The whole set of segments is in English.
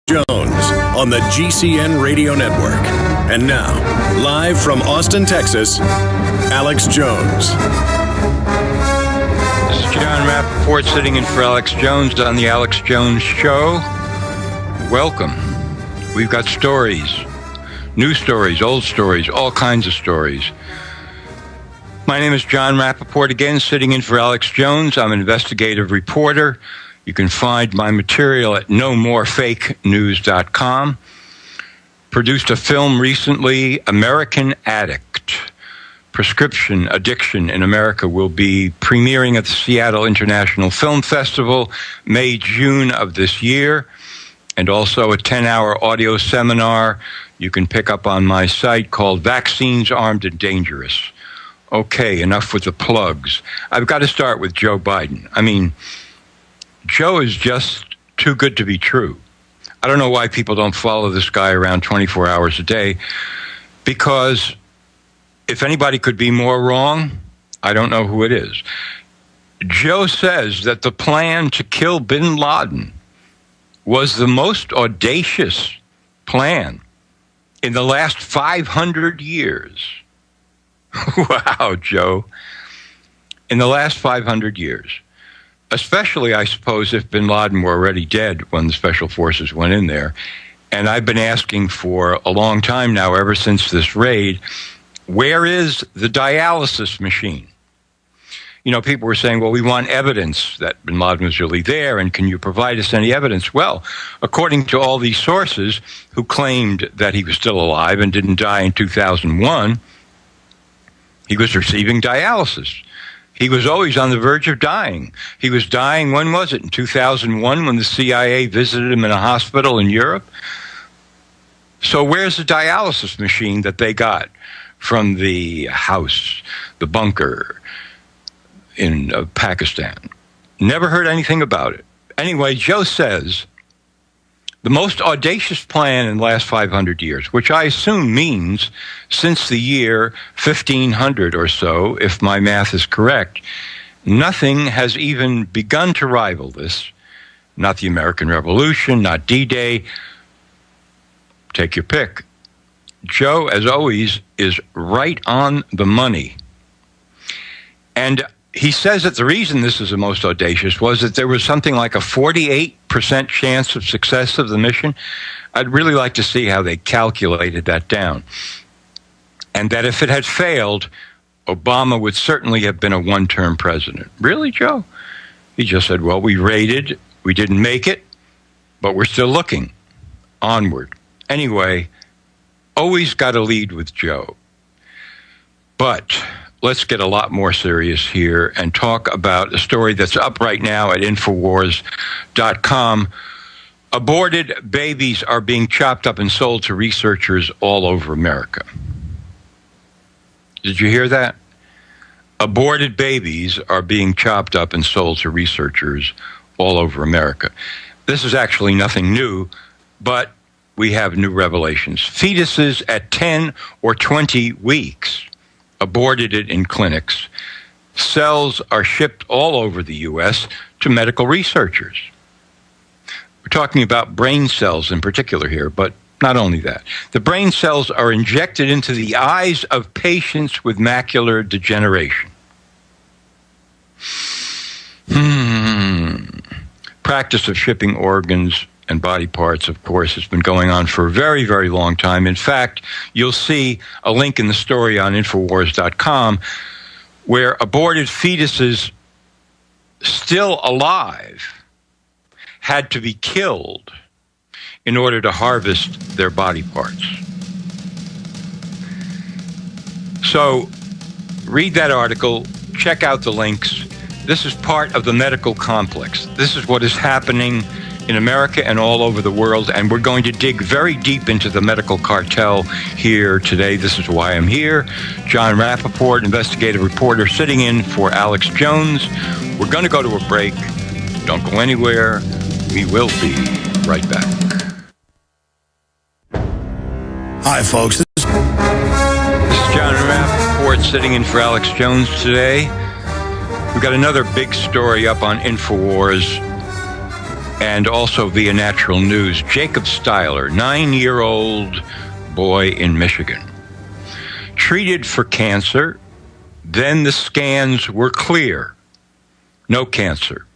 Jones on the GCN Radio Network. And now, live from Austin, Texas, Alex Jones. This is John Rappaport sitting in for Alex Jones on the Alex Jones Show. Welcome. We've got stories, new stories, old stories, all kinds of stories. My name is John Rappaport, again, sitting in for Alex Jones. I'm an investigative reporter. You can find my material at nomorefakenews.com. Produced a film recently, American Addict. Prescription addiction in America will be premiering at the Seattle International Film Festival, May, June of this year, and also a 10-hour audio seminar you can pick up on my site called Vaccines, Armed and Dangerous. Okay, enough with the plugs. I've got to start with Joe Biden. I mean, Joe is just too good to be true. I don't know why people don't follow this guy around 24 hours a day, because if anybody could be more wrong, I don't know who it is. Joe says that the plan to kill bin Laden was the most audacious plan in the last 500 years. Wow, Joe. In the last 500 years. Especially, I suppose, if bin Laden were already dead when the special forces went in there. And I've been asking for a long time now, ever since this raid, where is the dialysis machine? You know, people were saying, well, we want evidence that bin Laden was really there, and can you provide us any evidence? Well, according to all these sources who claimed that he was still alive and didn't die in 2001, he was receiving dialysis. He was always on the verge of dying. He was dying, when was it? In 2001, when the CIA visited him in a hospital in Europe? So where's the dialysis machine that they got from the house, the bunker in Pakistan? Never heard anything about it. Anyway, Joe says the most audacious plan in the last 500 years, which I assume means since the year 1500 or so, if my math is correct, nothing has even begun to rival this. Not the American Revolution, not D-Day. Take your pick. Joe, as always, is right on the money. And he says that the reason this is the most audacious was that there was something like a 48% chance of success of the mission. I'd really like to see how they calculated that down. And that if it had failed, Obama would certainly have been a one-term president. Really, Joe? He just said, well, we raided, we didn't make it, but we're still looking onward. Anyway, always got to lead with Joe. But let's get a lot more serious here and talk about a story that's up right now at Infowars.com. Aborted babies are being chopped up and sold to researchers all over America. Did you hear that? Aborted babies are being chopped up and sold to researchers all over America. This is actually nothing new, but we have new revelations. Fetuses at 10 or 20 weeks aborted it in clinics. Cells are shipped all over the U.S. to medical researchers. We're talking about brain cells in particular here, but not only that. The brain cells are injected into the eyes of patients with macular degeneration. Practice of shipping organs and body parts, of course, has been going on for a very, very long time. In fact, you'll see a link in the story on Infowars.com where aborted fetuses still alive had to be killed in order to harvest their body parts. So read that article, check out the links. This is part of the medical complex. This is what is happening in America and all over the world, and we're going to dig very deep into the medical cartel here today. This is why I'm here. John Rappaport, investigative reporter, sitting in for Alex Jones. We're going to go to a break. Don't go anywhere. We will be right back. Hi, folks. This is John Rappaport sitting in for Alex Jones today. We've got another big story up on Infowars. and also via Natural News. Jacob Styler, 9-year-old boy in Michigan, treated for cancer. Then the scans were clear. No cancer.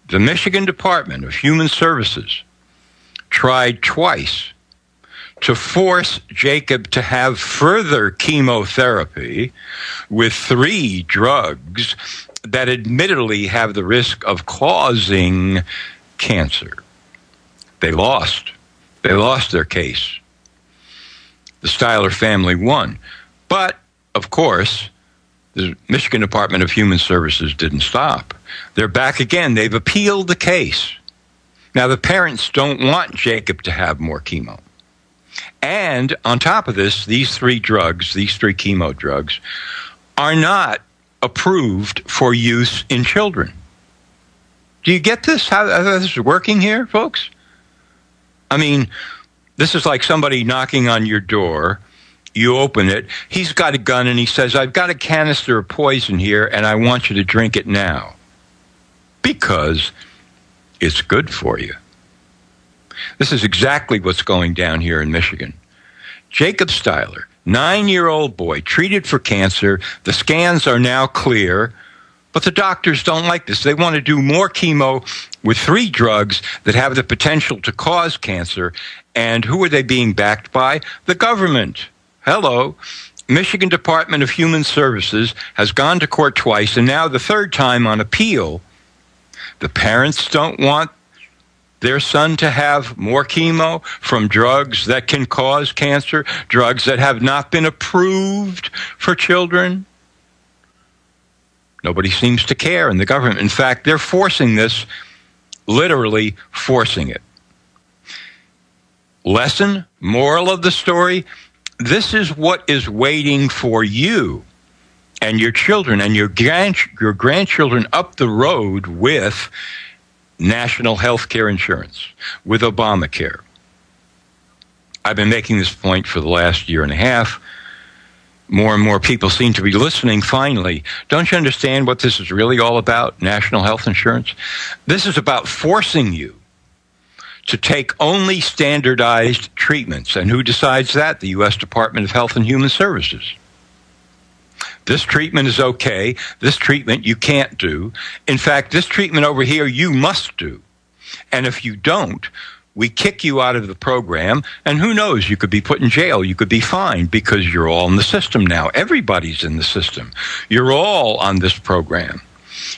The Michigan Department of Human Services tried twice to force Jacob to have further chemotherapy with 3 drugs that admittedly have the risk of causing cancer. They lost. They lost their case. The Styler family won. But, of course, the Michigan Department of Human Services didn't stop. They're back again. They've appealed the case. Now, the parents don't want Jacob to have more chemo. And on top of this, these 3 drugs, these 3 chemo drugs, are not approved for use in children. Do you get this? How this is working here, folks? I mean, this is like somebody knocking on your door. You open it. He's got a gun and he says, I've got a canister of poison here and I want you to drink it now because it's good for you. This is exactly what's going down here in Michigan. Jacob Styler, 9-year-old boy, treated for cancer. The scans are now clear, but the doctors don't like this. They want to do more chemo with 3 drugs that have the potential to cause cancer. And who are they being backed by? The government. Hello. Michigan Department of Human Services has gone to court twice, and now the 3rd time on appeal. The parents don't want their son to have more chemo from drugs that can cause cancer, drugs that have not been approved for children. Nobody seems to care in the government. In fact, they're forcing this, literally forcing it. Lesson, moral of the story, this is what is waiting for you and your children and your grandchildren up the road with national health care insurance, with Obamacare. I've been making this point for the last year and a half. More and more people seem to be listening finally. Don't you understand what this is really all about, national health insurance? This is about forcing you to take only standardized treatments. And who decides that? The U.S. Department of Health and Human Services. This treatment is okay. This treatment you can't do. In fact, this treatment over here you must do. And if you don't, we kick you out of the program, and who knows, you could be put in jail, you could be fined because you're all in the system now. Everybody's in the system. You're all on this program.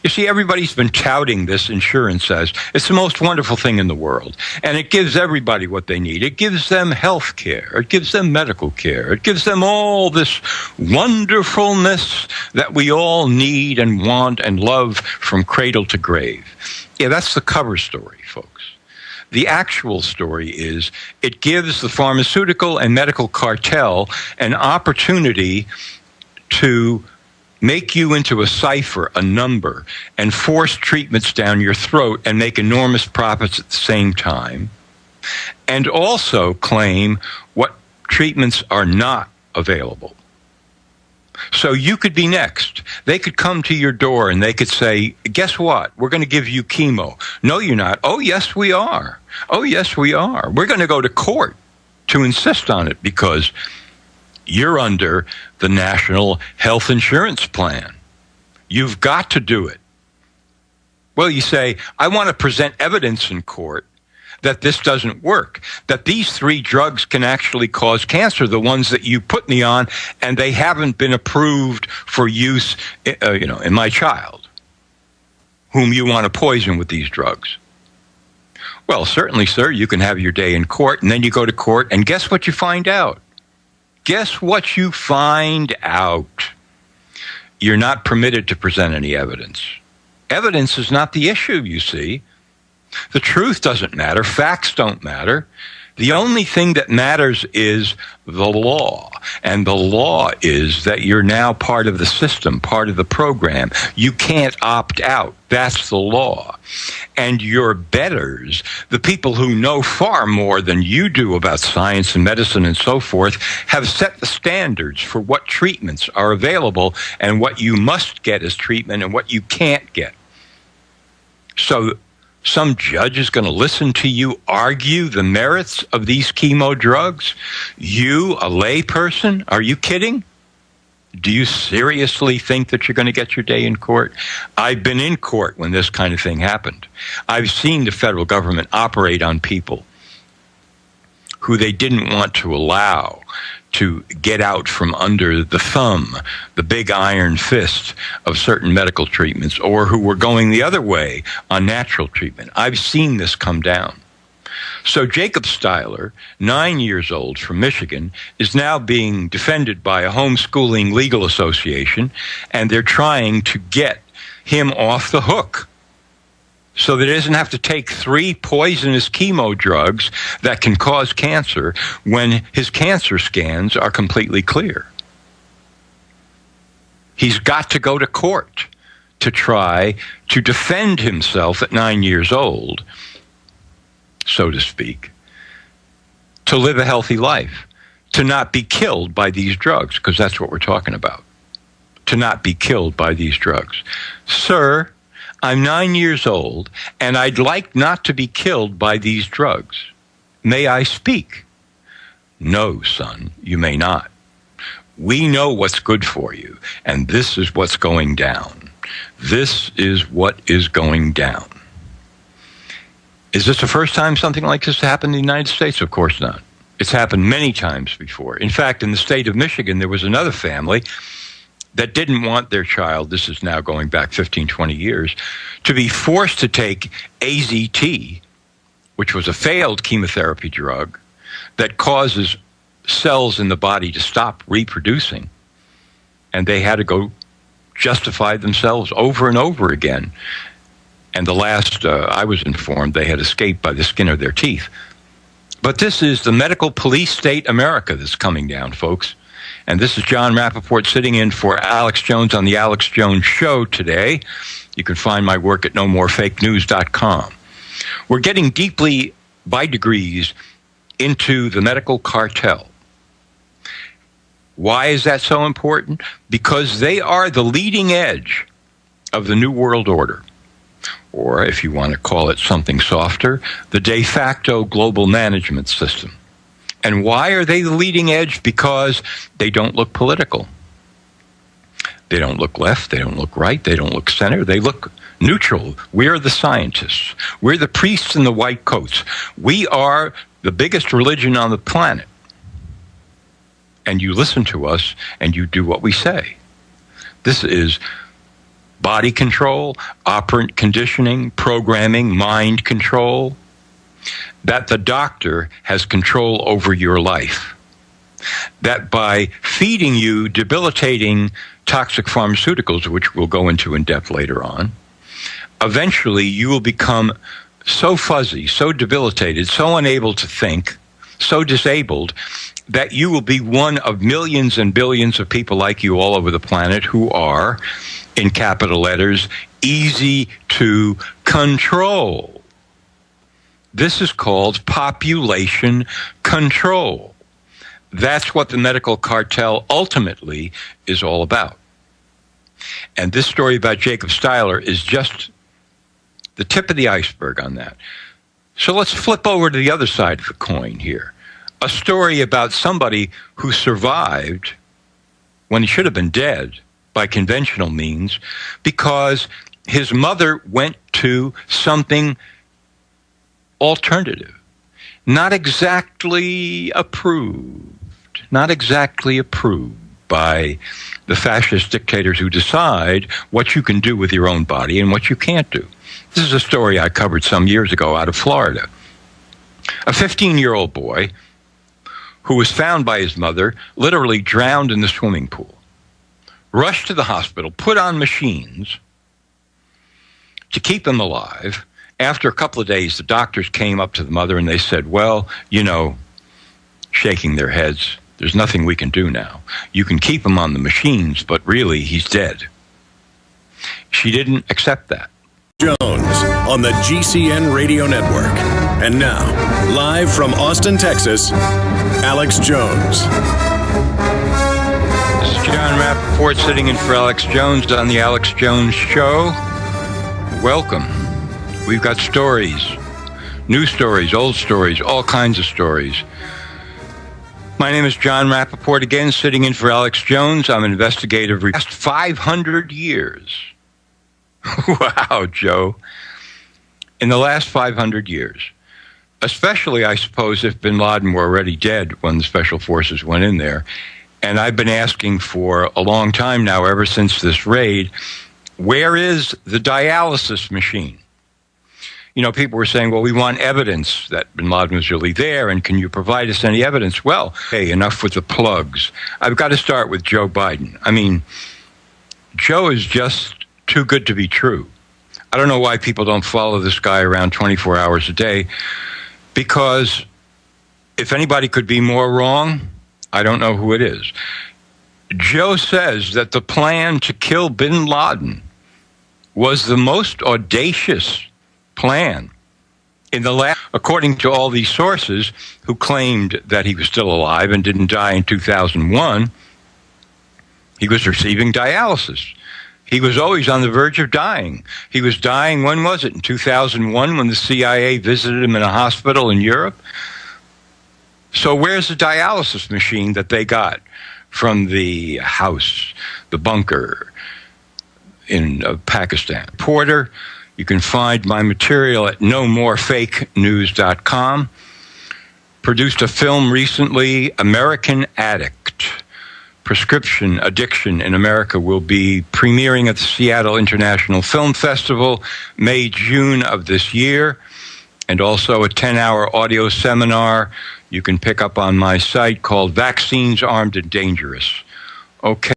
You see, everybody's been touting this insurance as it's the most wonderful thing in the world, and it gives everybody what they need. It gives them health care. It gives them medical care. It gives them all this wonderfulness that we all need and want and love from cradle to grave. Yeah, that's the cover story, folks. The actual story is it gives the pharmaceutical and medical cartel an opportunity to make you into a cipher, a number, and force treatments down your throat and make enormous profits at the same time, and also claim what treatments are not available. So you could be next. They could come to your door and they could say, guess what? We're going to give you chemo. No, you're not. Oh, yes, we are. Oh, yes, we are. We're going to go to court to insist on it because you're under the National Health Insurance Plan. You've got to do it. Well, you say, I want to present evidence in court that this doesn't work, that these 3 drugs can actually cause cancer, the ones that you put me on, and they haven't been approved for use, in my child, whom you want to poison with these drugs. Well, certainly, sir, you can have your day in court, and then you go to court, and guess what you find out? Guess what you find out? You're not permitted to present any evidence. Evidence is not the issue, you see. The truth doesn't matter. Facts don't matter. The only thing that matters is the law. And the law is that you're now part of the system, part of the program. You can't opt out. That's the law. And your betters, the people who know far more than you do about science and medicine and so forth, have set the standards for what treatments are available and what you must get as treatment and what you can't get. So Some judge is going to listen to you argue the merits of these chemo drugs? You, a lay person? Are you kidding? Do you seriously think that you're going to get your day in court? I've been in court when this kind of thing happened. I've seen the federal government operate on people who they didn't want to allow to get out from under the thumb, the big iron fist of certain medical treatments, or who were going the other way on natural treatment. I've seen this come down. So Jacob Steiler, 9 years old from Michigan, is now being defended by a homeschooling legal association, and they're trying to get him off the hook so that he doesn't have to take 3 poisonous chemo drugs that can cause cancer when his cancer scans are completely clear. He's got to go to court to try to defend himself at 9 years old, so to speak, to live a healthy life, to not be killed by these drugs, because that's what we're talking about, to not be killed by these drugs. Sir, I'm 9 years old, and I'd like not to be killed by these drugs. May I speak? No, son, you may not. We know what's good for you, and this is what's going down. This is what is going down. Is this the first time something like this happened in the United States? Of course not. It's happened many times before. In fact, in the state of Michigan, there was another family that didn't want their child, this is now going back 15, 20 years, to be forced to take AZT, which was a failed chemotherapy drug that causes cells in the body to stop reproducing. And they had to go justify themselves over and over again. And the last I was informed, they had escaped by the skin of their teeth. But this is the medical police state America that's coming down, folks. And this is John Rappaport sitting in for Alex Jones on The Alex Jones Show today. You can find my work at nomorefakenews.com. We're getting deeply, by degrees, into the medical cartel. Why is that so important? Because they are the leading edge of the New World Order. Or, if you want to call it something softer, the de facto global management system. And why are they the leading edge? Because they don't look political. They don't look left, they don't look right, they don't look center, they look neutral. We're the scientists. We're the priests in the white coats. We are the biggest religion on the planet. And you listen to us and you do what we say. This is body control, operant conditioning, programming, mind control. That the doctor has control over your life. That by feeding you debilitating toxic pharmaceuticals, which we'll go into in depth later on, eventually you will become so fuzzy, so debilitated, so unable to think, so disabled, that you will be one of millions and billions of people like you all over the planet who are, in capital letters, easy to control. This is called population control. That's what the medical cartel ultimately is all about. And this story about Jacob Steiler is just the tip of the iceberg on that. So let's flip over to the other side of the coin here. A story about somebody who survived when he should have been dead by conventional means because his mother went to something alternative, not exactly approved by the fascist dictators who decide what you can do with your own body and what you can't do. This is a story I covered some years ago out of Florida. A 15-year-old boy who was found by his mother literally drowned in the swimming pool, rushed to the hospital, put on machines to keep him alive. After a couple of days, the doctors came up to the mother and they said, well, shaking their heads, there's nothing we can do now. You can keep him on the machines, but really, he's dead. She didn't accept that. Jones on the GCN Radio Network. And now, live from Austin, Texas, Alex Jones. This is John Rappaport sitting in for Alex Jones on The Alex Jones Show. Welcome. We've got stories, new stories, old stories, all kinds of stories. My name is John Rappaport, again, sitting in for Alex Jones. I'm an investigative reporter. Last 500 years. Wow, Joe. In the last 500 years, especially, I suppose, if bin Laden were already dead when the special forces went in there. And I've been asking for a long time now, ever since this raid, where is the dialysis machine? You know, people were saying, well, we want evidence that bin Laden was really there, and can you provide us any evidence? Well, hey, enough with the plugs. I've got to start with Joe Biden. I mean, Joe is just too good to be true. I don't know why people don't follow this guy around 24 hours a day, because if anybody could be more wrong, I don't know who it is. Joe says that the plan to kill bin Laden was the most audacious plan in the last, according to all these sources who claimed that he was still alive and didn't die in 2001, he was receiving dialysis. He was always on the verge of dying. He was dying, when was it? In 2001, when the CIA visited him in a hospital in Europe? So where's the dialysis machine that they got from the house, the bunker in Pakistan? Porter, you can find my material at nomorefakenews.com. Produced a film recently, American Addict. Prescription addiction in America will be premiering at the Seattle International Film Festival, May, June of this year, and also a 10-hour audio seminar you can pick up on my site called Vaccines, Armed and Dangerous. Okay.